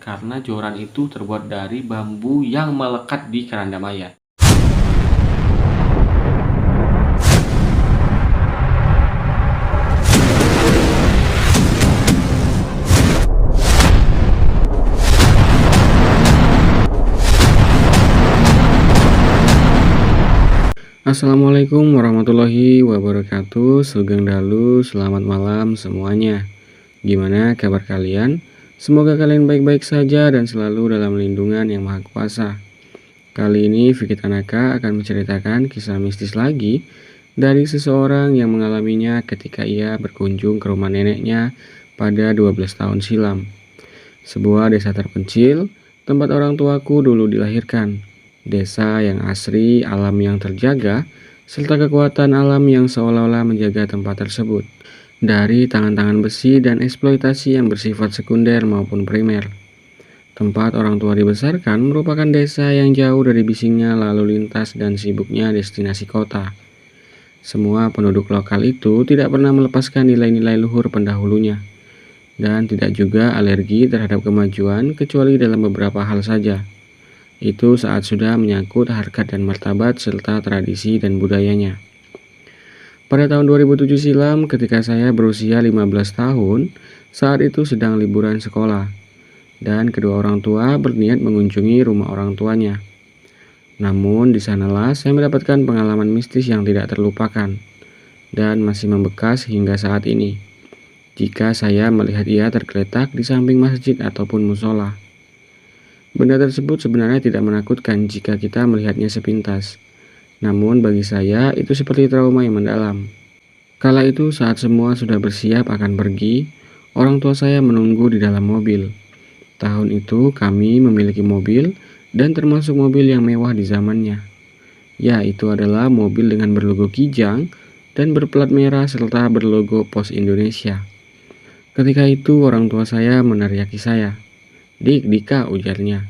karena joran itu terbuat dari bambu yang melekat di keranda mayat. Assalamualaikum warahmatullahi wabarakatuh. Sugeng Dalu, selamat malam semuanya. Gimana kabar kalian? Semoga kalian baik-baik saja dan selalu dalam lindungan Yang Maha Kuasa. Kali ini Vicky Tanaka akan menceritakan kisah mistis lagi dari seseorang yang mengalaminya ketika ia berkunjung ke rumah neneknya pada 12 tahun silam. Sebuah desa terpencil, tempat orang tuaku dulu dilahirkan. Desa yang asri, alam yang terjaga, serta kekuatan alam yang seolah-olah menjaga tempat tersebut dari tangan-tangan besi dan eksploitasi yang bersifat sekunder maupun primer. Tempat orang tua dibesarkan merupakan desa yang jauh dari bisingnya lalu lintas dan sibuknya destinasi kota. Semua penduduk lokal itu tidak pernah melepaskan nilai-nilai luhur pendahulunya, dan tidak juga alergi terhadap kemajuan kecuali dalam beberapa hal saja. Itu saat sudah menyangkut harkat dan martabat serta tradisi dan budayanya. Pada tahun 2007 silam ketika saya berusia 15 tahun, saat itu sedang liburan sekolah, dan kedua orang tua berniat mengunjungi rumah orang tuanya. Namun di sanalah saya mendapatkan pengalaman mistis yang tidak terlupakan, dan masih membekas hingga saat ini, jika saya melihat ia tergeletak di samping masjid ataupun musola. Benda tersebut sebenarnya tidak menakutkan jika kita melihatnya sepintas. Namun bagi saya itu seperti trauma yang mendalam. Kala itu saat semua sudah bersiap akan pergi, orang tua saya menunggu di dalam mobil. Tahun itu kami memiliki mobil dan termasuk mobil yang mewah di zamannya. Ya, itu adalah mobil dengan berlogo Kijang dan berplat merah serta berlogo Pos Indonesia. Ketika itu orang tua saya meneriaki saya. "Dik, Dika," ujarnya.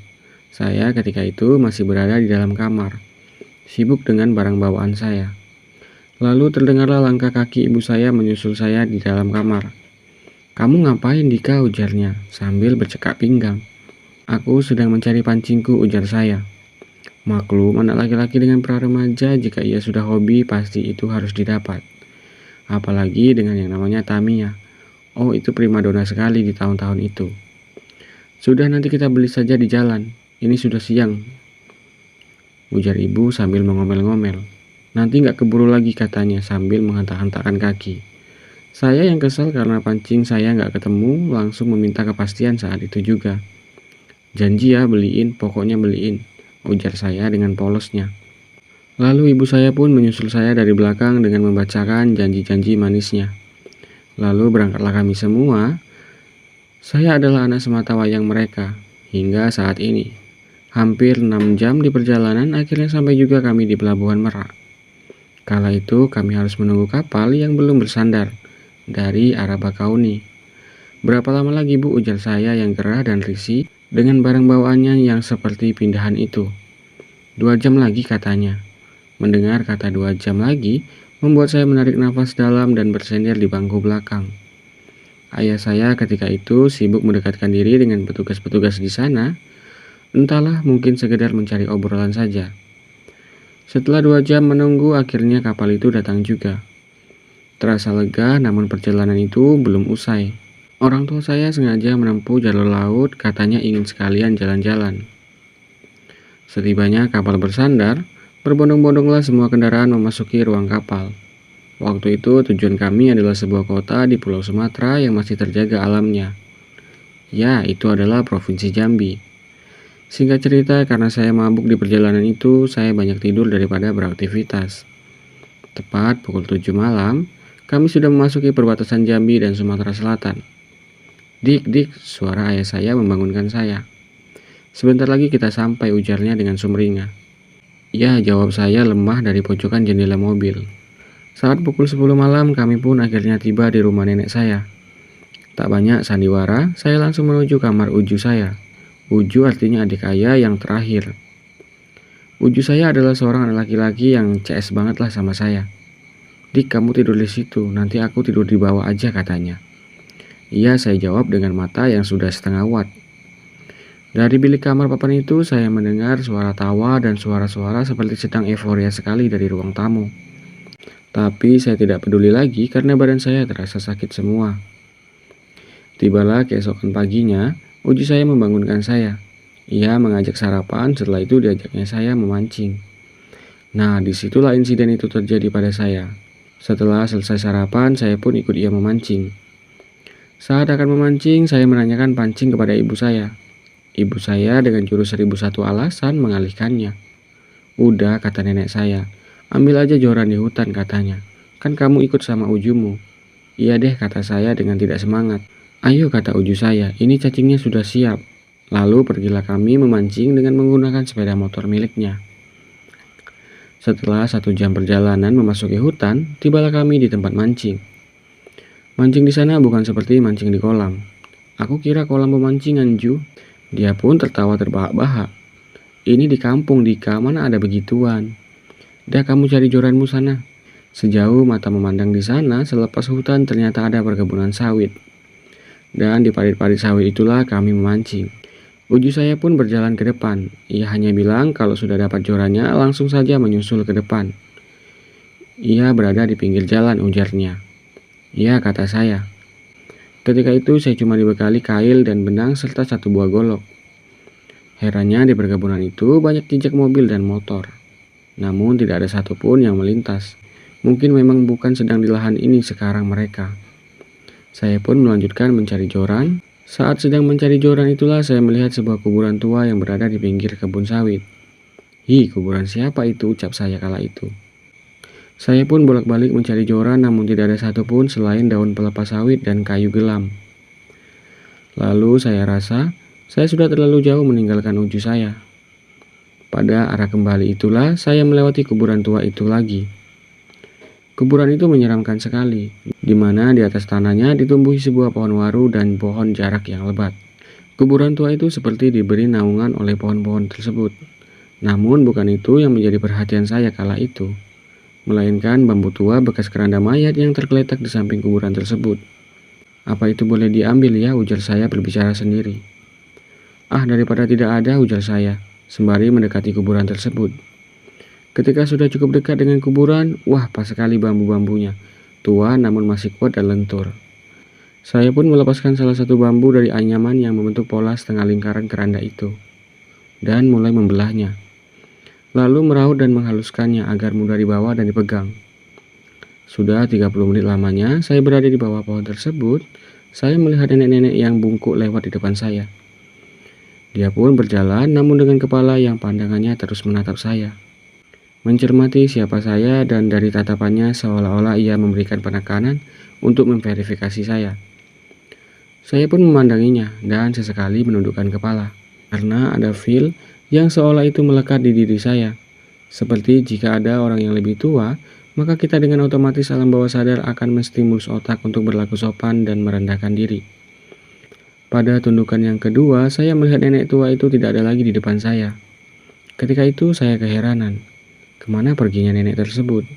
Saya ketika itu masih berada di dalam kamar, sibuk dengan barang bawaan saya. Lalu terdengarlah langkah kaki ibu saya menyusul saya di dalam kamar. "Kamu ngapain, Dika?" ujarnya sambil bercekak pinggang. "Aku sedang mencari pancingku," ujar saya. Maklum, anak laki-laki dengan pra remaja, jika ia sudah hobi pasti itu harus didapat. Apalagi dengan yang namanya Tamiya. Oh, itu primadona sekali di tahun-tahun itu. "Sudah, nanti kita beli saja di jalan. Ini sudah siang," ujar ibu sambil mengomel-ngomel. "Nanti nggak keburu lagi," katanya sambil menghentak-hentakkan kaki. Saya yang kesal karena pancing saya nggak ketemu langsung meminta kepastian saat itu juga. "Janji ya beliin, pokoknya beliin," ujar saya dengan polosnya. Lalu ibu saya pun menyusul saya dari belakang dengan membacakan janji-janji manisnya. Lalu berangkatlah kami semua. Saya adalah anak semata wayang mereka, hingga saat ini. Hampir 6 jam di perjalanan, akhirnya sampai juga kami di Pelabuhan Merak. Kala itu kami harus menunggu kapal yang belum bersandar, dari arah Bakauni. "Berapa lama lagi, Bu?" ujar saya yang gerah dan risih dengan barang bawaannya yang seperti pindahan itu. "2 jam lagi," katanya. Mendengar kata 2 jam lagi, membuat saya menarik nafas dalam dan bersender di bangku belakang. Ayah saya ketika itu sibuk mendekatkan diri dengan petugas-petugas di sana. Entahlah, mungkin sekedar mencari obrolan saja. Setelah 2 jam menunggu, akhirnya kapal itu datang juga. Terasa lega, namun perjalanan itu belum usai. Orang tua saya sengaja menempuh jalur laut, katanya ingin sekalian jalan-jalan. Setibanya kapal bersandar, berbondong-bondonglah semua kendaraan memasuki ruang kapal. Waktu itu tujuan kami adalah sebuah kota di Pulau Sumatera yang masih terjaga alamnya. Ya, itu adalah Provinsi Jambi. Singkat cerita, karena saya mabuk di perjalanan itu, saya banyak tidur daripada beraktivitas. Tepat pukul 7 malam, kami sudah memasuki perbatasan Jambi dan Sumatera Selatan. "Dik, Dik," suara ayah saya membangunkan saya. "Sebentar lagi kita sampai," ujarnya dengan sumringah. "Ya," jawab saya lemah dari pojokan jendela mobil. Saat pukul 10 malam, kami pun akhirnya tiba di rumah nenek saya. Tak banyak sandiwara, saya langsung menuju kamar Uju saya. Uju artinya adik ayah yang terakhir. Uju saya adalah seorang anak laki-laki yang CS banget lah sama saya. "Dik, kamu tidur di situ, nanti aku tidur di bawah aja," katanya. "Iya," saya jawab dengan mata yang sudah setengah watt. Dari bilik kamar papan itu, saya mendengar suara tawa dan suara-suara seperti sedang euforia sekali dari ruang tamu. Tapi saya tidak peduli lagi karena badan saya terasa sakit semua. Tibalah keesokan paginya, Uji saya membangunkan saya. Ia mengajak sarapan, setelah itu diajaknya saya memancing. Nah, disitulah insiden itu terjadi pada saya. Setelah selesai sarapan, saya pun ikut ia memancing. Saat akan memancing, saya menanyakan pancing kepada ibu saya. Ibu saya dengan jurus 1001 alasan mengalihkannya. Udah, kata nenek saya. Ambil aja joran di hutan, katanya. Kan kamu ikut sama ujumu. Iya deh, kata saya dengan tidak semangat. Ayo, kata uju saya, ini cacingnya sudah siap. Lalu pergilah kami memancing dengan menggunakan sepeda motor miliknya. Setelah 1 jam perjalanan memasuki hutan, tibalah kami di tempat mancing. Mancing di sana bukan seperti mancing di kolam. Aku kira kolam pemancingan, Ju. Dia pun tertawa terbahak-bahak. Ini di kampung, Dika, mana ada begituan. Dah, kamu cari joranmu sana. Sejauh mata memandang di sana, selepas hutan ternyata ada perkebunan sawit. Dan di parit-parit sawit itulah kami memancing. Uju saya pun berjalan ke depan. Ia hanya bilang kalau sudah dapat jorannya langsung saja menyusul ke depan. Ia berada di pinggir jalan, ujarnya. Iya, kata saya. Ketika itu saya cuma dibekali kail dan benang serta 1 buah golok. Herannya di perkebunan itu banyak jejak mobil dan motor. Namun tidak ada satupun yang melintas. Mungkin memang bukan sedang di lahan ini sekarang mereka. Saya pun melanjutkan mencari joran. Saat sedang mencari joran itulah saya melihat sebuah kuburan tua yang berada di pinggir kebun sawit. Hi, kuburan siapa itu? Ucap saya kala itu. Saya pun bolak-balik mencari joran namun tidak ada satupun selain daun pelepah sawit dan kayu gelam. Lalu saya rasa saya sudah terlalu jauh meninggalkan uju saya. Pada arah kembali itulah saya melewati kuburan tua itu lagi. Kuburan itu menyeramkan sekali, di mana di atas tanahnya ditumbuhi sebuah pohon waru dan pohon jarak yang lebat. Kuburan tua itu seperti diberi naungan oleh pohon-pohon tersebut. Namun bukan itu yang menjadi perhatian saya kala itu, melainkan bambu tua bekas keranda mayat yang tergeletak di samping kuburan tersebut. Apa itu boleh diambil ya, ujar saya berbicara sendiri. Ah, daripada tidak ada, ujar saya, sembari mendekati kuburan tersebut. Ketika sudah cukup dekat dengan kuburan, wah pas sekali bambu-bambunya, tua namun masih kuat dan lentur. Saya pun melepaskan salah satu bambu dari anyaman yang membentuk pola setengah lingkaran keranda itu, dan mulai membelahnya. Lalu meraut dan menghaluskannya agar mudah dibawa dan dipegang. Sudah 30 menit lamanya, saya berada di bawah pohon tersebut, saya melihat nenek-nenek yang bungkuk lewat di depan saya. Dia pun berjalan namun dengan kepala yang pandangannya terus menatap saya. Mencermati siapa saya dan dari tatapannya seolah-olah ia memberikan penekanan untuk memverifikasi saya. Saya pun memandanginya dan sesekali menundukkan kepala, karena ada feel yang seolah itu melekat di diri saya. Seperti jika ada orang yang lebih tua, maka kita dengan otomatis alam bawah sadar akan menstimulus otak untuk berlaku sopan dan merendahkan diri. Pada tundukan yang kedua, saya melihat nenek tua itu tidak ada lagi di depan saya. Ketika itu saya keheranan. Kemana perginya nenek tersebut?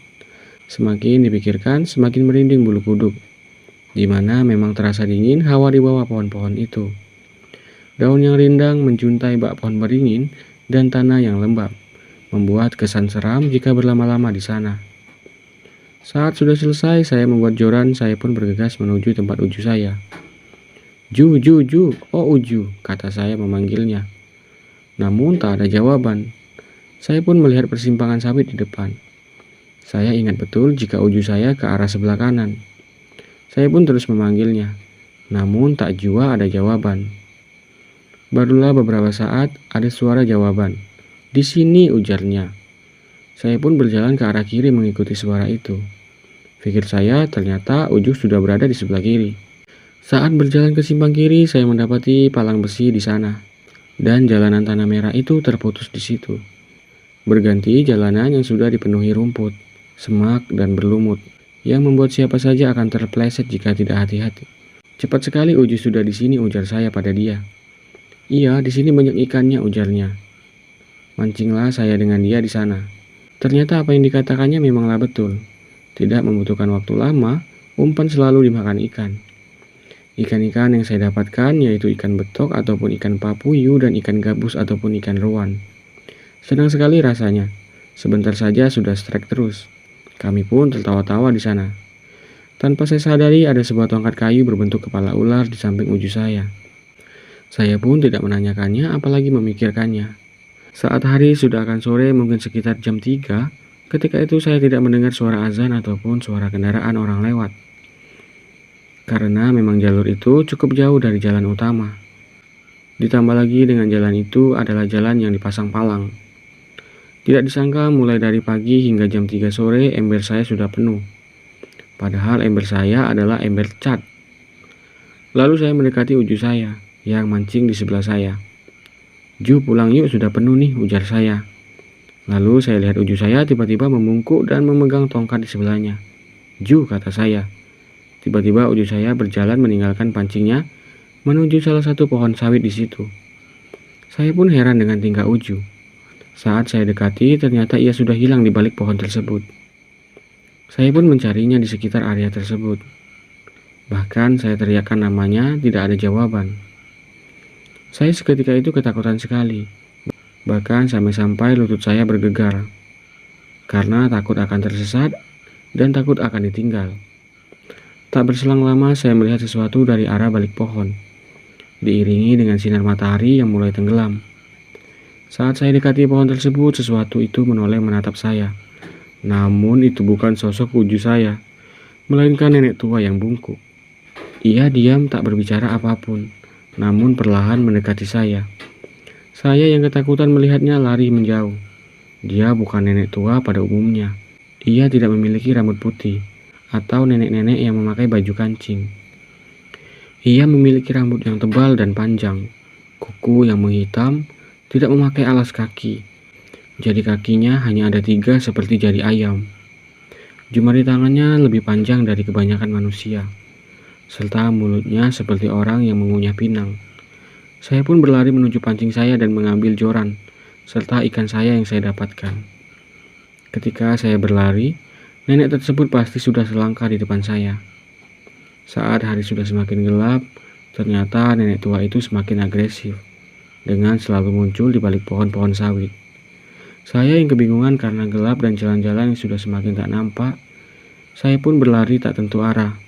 Semakin dipikirkan, semakin merinding bulu kuduk. Di mana memang terasa dingin hawa di bawah pohon-pohon itu. Daun yang rindang menjuntai bak pohon beringin dan tanah yang lembab, membuat kesan seram jika berlama-lama di sana. Saat sudah selesai, saya membuat joran, saya pun bergegas menuju tempat uju saya. Ju, oh Uju, kata saya memanggilnya. Namun tak ada jawaban. Saya pun melihat persimpangan sawit di depan. Saya ingat betul jika uju saya ke arah sebelah kanan. Saya pun terus memanggilnya, namun tak jua ada jawaban. Barulah beberapa saat ada suara jawaban. Di sini, ujarnya. Saya pun berjalan ke arah kiri mengikuti suara itu. Pikir saya ternyata Uju sudah berada di sebelah kiri. Saat berjalan ke simpang kiri, saya mendapati palang besi di sana, dan jalanan tanah merah itu terputus di situ. Berganti jalanan yang sudah dipenuhi rumput, semak, dan berlumut, yang membuat siapa saja akan terpleset jika tidak hati-hati. Cepat sekali Uju sudah di sini, ujar saya pada dia. Iya, di sini banyak ikannya, ujarnya. Mancinglah saya dengan dia di sana. Ternyata apa yang dikatakannya memanglah betul. Tidak membutuhkan waktu lama, umpan selalu dimakan ikan. Ikan-ikan yang saya dapatkan yaitu ikan betok ataupun ikan papuyu dan ikan gabus ataupun ikan ruan. Senang sekali rasanya. Sebentar saja sudah strike terus. Kami pun tertawa-tawa di sana. Tanpa saya sadari ada sebuah tongkat kayu berbentuk kepala ular di samping uju saya. Saya pun tidak menanyakannya apalagi memikirkannya. Saat hari sudah akan sore mungkin sekitar jam 3, ketika itu saya tidak mendengar suara azan ataupun suara kendaraan orang lewat. Karena memang jalur itu cukup jauh dari jalan utama. Ditambah lagi dengan jalan itu adalah jalan yang dipasang palang. Tidak disangka mulai dari pagi hingga jam 3 sore ember saya sudah penuh. Padahal ember saya adalah ember cat. Lalu saya mendekati uju saya yang mancing di sebelah saya. "Ju, pulang yuk, sudah penuh nih," ujar saya. Lalu saya lihat uju saya tiba-tiba membungkuk dan memegang tongkat di sebelahnya. "Ju," kata saya. Tiba-tiba uju saya berjalan meninggalkan pancingnya menuju salah satu pohon sawit di situ. Saya pun heran dengan tingkah uju. Saat saya dekati, ternyata ia sudah hilang di balik pohon tersebut. Saya pun mencarinya di sekitar area tersebut. Bahkan saya teriakkan namanya, tidak ada jawaban. Saya seketika itu ketakutan sekali. Bahkan sampai-sampai lutut saya bergegar. Karena takut akan tersesat dan takut akan ditinggal. Tak berselang lama saya melihat sesuatu dari arah balik pohon, diiringi dengan sinar matahari yang mulai tenggelam. Saat saya dekati pohon tersebut, sesuatu itu menoleh menatap saya. Namun itu bukan sosok uju saya, melainkan nenek tua yang bungkuk. Ia diam tak berbicara apapun, namun perlahan mendekati saya. Saya yang ketakutan melihatnya lari menjauh. Dia bukan nenek tua pada umumnya. Ia tidak memiliki rambut putih atau nenek-nenek yang memakai baju kancing. Ia memiliki rambut yang tebal dan panjang, kuku yang menghitam, tidak memakai alas kaki. Jari kakinya hanya ada 3 seperti jari ayam. Jemari tangannya lebih panjang dari kebanyakan manusia, serta mulutnya seperti orang yang mengunyah pinang. Saya pun berlari menuju pancing saya dan mengambil joran, serta ikan saya yang saya dapatkan. Ketika saya berlari, nenek tersebut pasti sudah selangkah di depan saya. Saat hari sudah semakin gelap, ternyata nenek tua itu semakin agresif, dengan selalu muncul di balik pohon-pohon sawit. Saya yang kebingungan karena gelap dan jalan-jalan yang sudah semakin tak nampak, saya pun berlari tak tentu arah,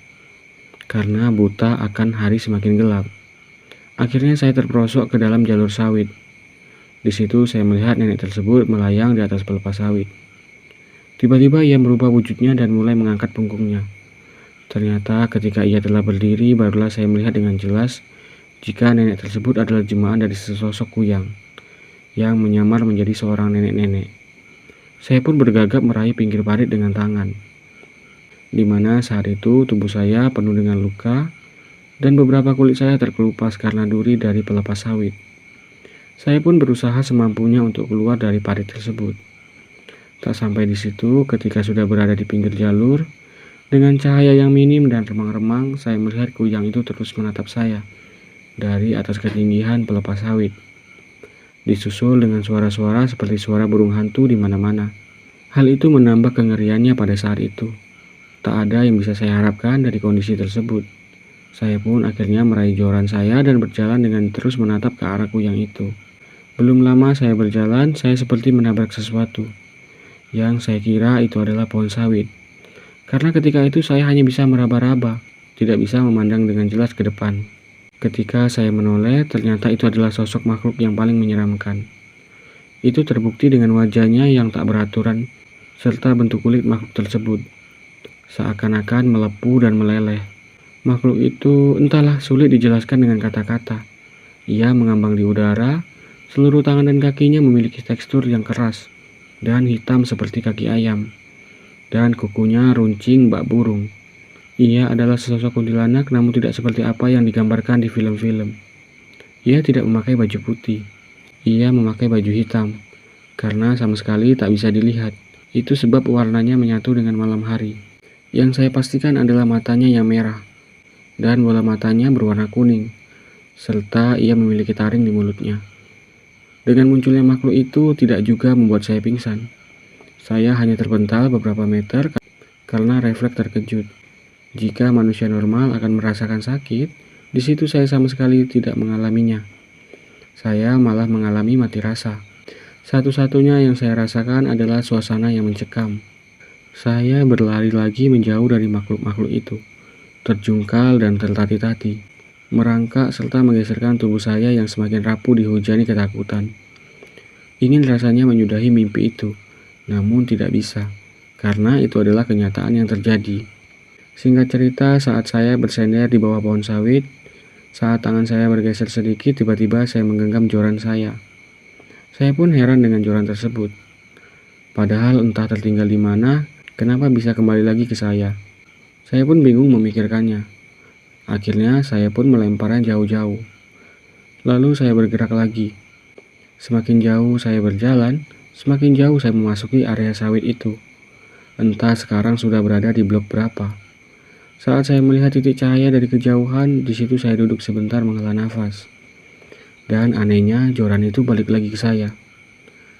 karena buta akan hari semakin gelap. Akhirnya saya terperosok ke dalam jalur sawit. Di situ saya melihat nenek tersebut melayang di atas pelepah sawit. Tiba-tiba ia merubah wujudnya dan mulai mengangkat punggungnya. Ternyata ketika ia telah berdiri, barulah saya melihat dengan jelas jika nenek tersebut adalah jemaah dari sesosok kuyang yang menyamar menjadi seorang nenek-nenek. Saya pun bergagap meraih pinggir parit dengan tangan, di mana saat itu tubuh saya penuh dengan luka dan beberapa kulit saya terkelupas karena duri dari pelepah sawit. Saya pun berusaha semampunya untuk keluar dari parit tersebut. Tak sampai di situ, ketika sudah berada di pinggir jalur, dengan cahaya yang minim dan remang-remang, saya melihat kuyang itu terus menatap saya dari atas ketinggian pelepah sawit. Disusul dengan suara-suara seperti suara burung hantu di mana-mana. Hal itu menambah kengeriannya pada saat itu. Tak ada yang bisa saya harapkan dari kondisi tersebut. Saya pun akhirnya meraih joran saya dan berjalan dengan terus menatap ke arah kuyang itu. Belum lama saya berjalan, saya seperti menabrak sesuatu yang saya kira itu adalah pohon sawit. Karena ketika itu saya hanya bisa meraba-raba, tidak bisa memandang dengan jelas ke depan. Ketika saya menoleh, ternyata itu adalah sosok makhluk yang paling menyeramkan. Itu terbukti dengan wajahnya yang tak beraturan, serta bentuk kulit makhluk tersebut seakan-akan melepuh dan meleleh. Makhluk itu entahlah, sulit dijelaskan dengan kata-kata. Ia mengambang di udara, seluruh tangan dan kakinya memiliki tekstur yang keras dan hitam seperti kaki ayam, dan kukunya runcing bak burung. Ia adalah sesosok kuntilanak, namun tidak seperti apa yang digambarkan di film-film. Ia tidak memakai baju putih. Ia memakai baju hitam, karena sama sekali tak bisa dilihat. Itu sebab warnanya menyatu dengan malam hari. Yang saya pastikan adalah matanya yang merah, dan bola matanya berwarna kuning, serta ia memiliki taring di mulutnya. Dengan munculnya makhluk itu tidak juga membuat saya pingsan. Saya hanya terpental beberapa meter karena refleks terkejut. Jika manusia normal akan merasakan sakit, Di situ saya sama sekali tidak mengalaminya. Saya malah mengalami mati rasa. Satu-satunya yang saya rasakan adalah suasana yang mencekam. Saya berlari lagi menjauh dari makhluk-makhluk itu, terjungkal dan tertati-tati, merangkak serta menggeserkan tubuh saya yang semakin rapuh dihujani ketakutan. Ingin rasanya menyudahi mimpi itu, namun tidak bisa, karena itu adalah kenyataan yang terjadi. Singkat cerita, saat saya bersender di bawah pohon sawit, saat tangan saya bergeser sedikit, tiba-tiba saya menggenggam joran saya. Saya pun heran dengan joran tersebut. Padahal entah tertinggal di mana, kenapa bisa kembali lagi ke saya. Saya pun bingung memikirkannya. Akhirnya saya pun melemparnya jauh-jauh. Lalu saya bergerak lagi. Semakin jauh saya berjalan, semakin jauh saya memasuki area sawit itu. Entah sekarang sudah berada di blok berapa. Saat saya melihat titik cahaya dari kejauhan, di situ saya duduk sebentar menghela nafas. Dan anehnya, joran itu balik lagi ke saya.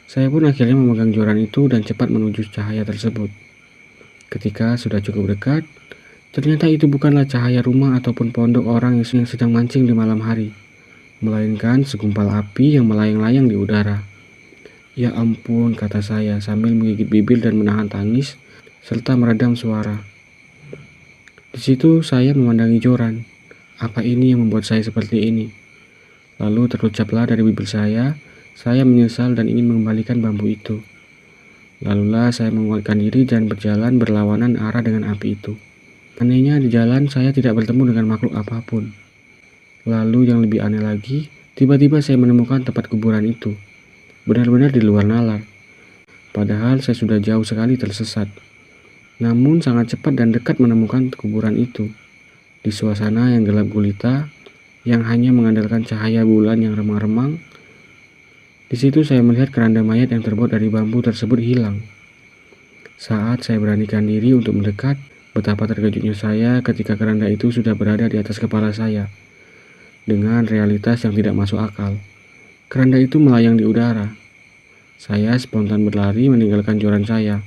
Saya pun akhirnya memegang joran itu dan cepat menuju cahaya tersebut. Ketika sudah cukup dekat, ternyata itu bukanlah cahaya rumah ataupun pondok orang yang sedang mancing di malam hari, melainkan segumpal api yang melayang-layang di udara. Ya ampun, kata saya sambil menggigit bibir dan menahan tangis, serta meredam suara. Di situ saya memandangi joran. Apa ini yang membuat saya seperti ini? Lalu terucaplah dari bibir saya menyesal dan ingin mengembalikan bambu itu. Lalulah saya menguatkan diri dan berjalan berlawanan arah dengan api itu. Anehnya di jalan saya tidak bertemu dengan makhluk apapun. Lalu yang lebih aneh lagi, tiba-tiba saya menemukan tempat kuburan itu. Benar-benar di luar nalar. Padahal saya sudah jauh sekali tersesat. Namun sangat cepat dan dekat menemukan kuburan itu. Di suasana yang gelap gulita, yang hanya mengandalkan cahaya bulan yang remang-remang, di situ saya melihat keranda mayat yang terbuat dari bambu tersebut hilang. Saat saya beranikan diri untuk mendekat, betapa terkejutnya saya ketika keranda itu sudah berada di atas kepala saya. Dengan realitas yang tidak masuk akal, keranda itu melayang di udara. Saya spontan berlari meninggalkan joran saya.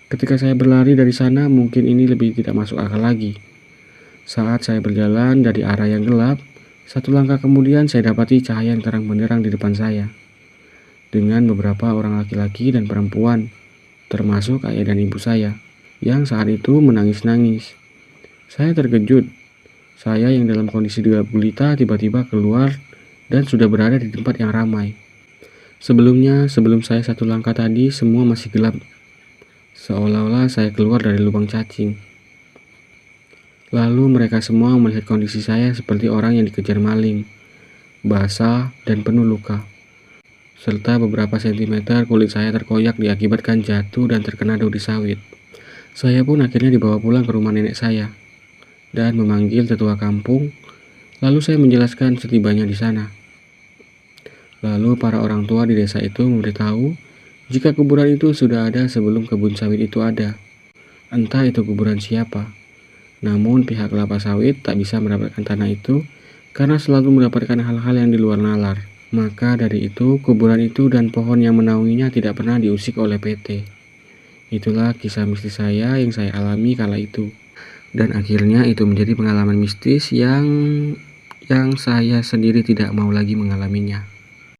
Ketika saya berlari dari sana, mungkin ini lebih tidak masuk akal lagi. Saat saya berjalan dari arah yang gelap, satu langkah kemudian saya dapati cahaya yang terang benderang di depan saya. Dengan beberapa orang laki-laki dan perempuan, termasuk ayah dan ibu saya, yang saat itu menangis-nangis. Saya terkejut. Saya yang dalam kondisi gelap gulita tiba-tiba keluar dan sudah berada di tempat yang ramai. Sebelumnya, sebelum saya satu langkah tadi, semua masih gelap. Seolah-olah saya keluar dari lubang cacing. Lalu mereka semua melihat kondisi saya seperti orang yang dikejar maling, basah dan penuh luka. Serta beberapa sentimeter kulit saya terkoyak diakibatkan jatuh dan terkena daun sawit. Saya pun akhirnya dibawa pulang ke rumah nenek saya dan memanggil tetua kampung. Lalu saya menjelaskan setibanya di sana. Lalu para orang tua di desa itu memberitahu jika kuburan itu sudah ada sebelum kebun sawit itu ada. Entah itu kuburan siapa. Namun pihak kelapa sawit tak bisa mendapatkan tanah itu karena selalu mendapatkan hal-hal yang di luar nalar. Maka dari itu kuburan itu dan pohon yang menaunginya tidak pernah diusik oleh PT. Itulah kisah mistis saya yang saya alami kala itu. Dan akhirnya itu menjadi pengalaman mistis yang saya sendiri tidak mau lagi mengalaminya.